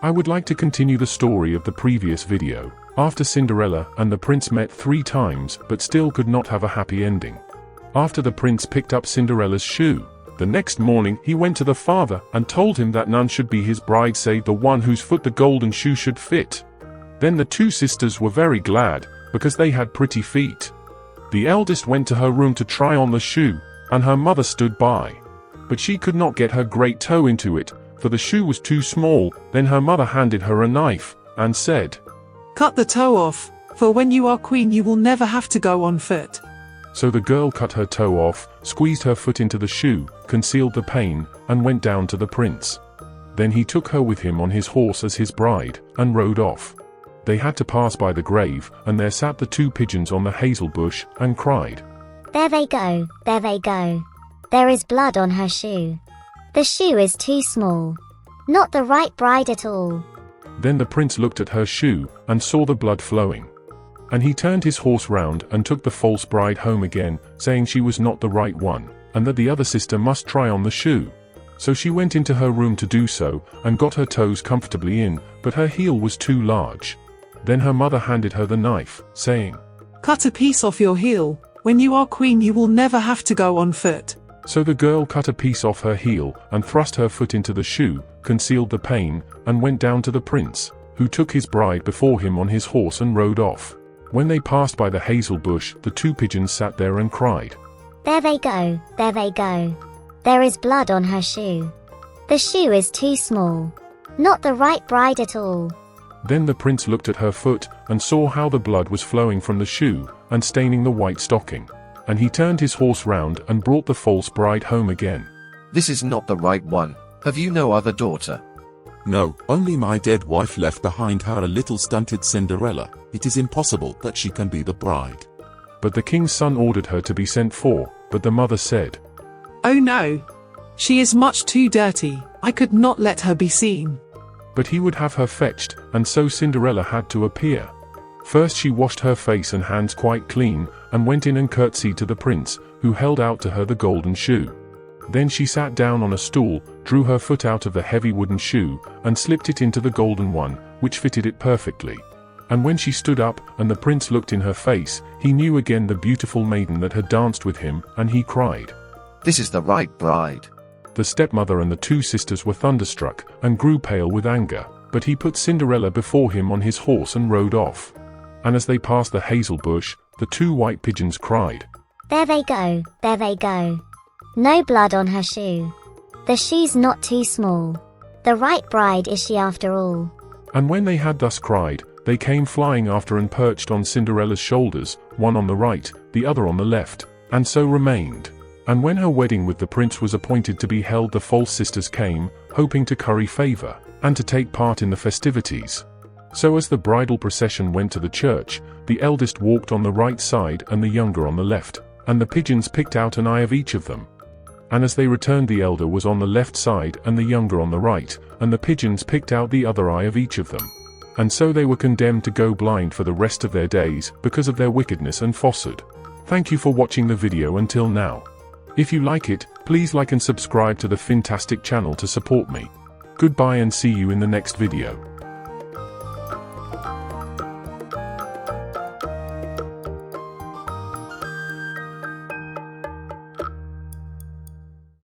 I would like to continue the story of the previous video. After Cinderella and the prince met 3 times but still could not have a happy ending. After the prince picked up Cinderella's shoe, the next morning he went to the father and told him that none should be his bride save the one whose foot the golden shoe should fit. Then the 2 sisters were very glad, because they had pretty feet. The eldest went to her room to try on the shoe, and her mother stood by. But she could not get her great toe into it, for the shoe was too small. Then her mother handed her a knife, and said, "Cut the toe off, for when you are queen you will never have to go on foot." So the girl cut her toe off, squeezed her foot into the shoe, concealed the pain, and went down to the prince. Then he took her with him on his horse as his bride, and rode off. They had to pass by the grave, and there sat the 2 pigeons on the hazel bush, and cried, "There they go, there they go. There is blood on her shoe. The shoe is too small. Not the right bride at all." Then the prince looked at her shoe, and saw the blood flowing. And he turned his horse round and took the false bride home again, saying she was not the right one, and that the other sister must try on the shoe. So she went into her room to do so, and got her toes comfortably in, but her heel was too large. Then her mother handed her the knife, saying, "Cut a piece off your heel. When you are queen you will never have to go on foot." So the girl cut a piece off her heel, and thrust her foot into the shoe, concealed the pain, and went down to the prince, who took his bride before him on his horse and rode off. When they passed by the hazel bush, the 2 pigeons sat there and cried, "There they go, there they go. There is blood on her shoe. The shoe is too small. Not the right bride at all." Then the prince looked at her foot, and saw how the blood was flowing from the shoe, and staining the white stocking. And he turned his horse round and brought the false bride home again. "This is not the right one. Have you no other daughter?" "No, only my dead wife left behind her a little stunted Cinderella. It is impossible that she can be the bride." But the king's son ordered her to be sent for, but the mother said, "Oh no. She is much too dirty. I could not let her be seen." But he would have her fetched, and so Cinderella had to appear. First she washed her face and hands quite clean, and went in and curtsied to the prince, who held out to her the golden shoe. Then she sat down on a stool, drew her foot out of the heavy wooden shoe, and slipped it into the golden one, which fitted it perfectly. And when she stood up, and the prince looked in her face, he knew again the beautiful maiden that had danced with him, and he cried, "This is the right bride." The stepmother and the 2 sisters were thunderstruck, and grew pale with anger, but he put Cinderella before him on his horse and rode off. And as they passed the hazel bush, the 2 white pigeons cried, "There they go, there they go. No blood on her shoe. The shoe's not too small. The right bride is she after all." And when they had thus cried, they came flying after and perched on Cinderella's shoulders, one on the right, the other on the left, and so remained. And when her wedding with the prince was appointed to be held, the false sisters came, hoping to curry favor, and to take part in the festivities. So as the bridal procession went to the church, the eldest walked on the right side and the younger on the left, and the pigeons picked out an eye of each of them. And as they returned, the elder was on the left side and the younger on the right, and the pigeons picked out the other eye of each of them. And so they were condemned to go blind for the rest of their days, because of their wickedness and falsehood. Thank you for watching the video until now. If you like it, please like and subscribe to the FinTastic channel to support me. Goodbye and see you in the next video.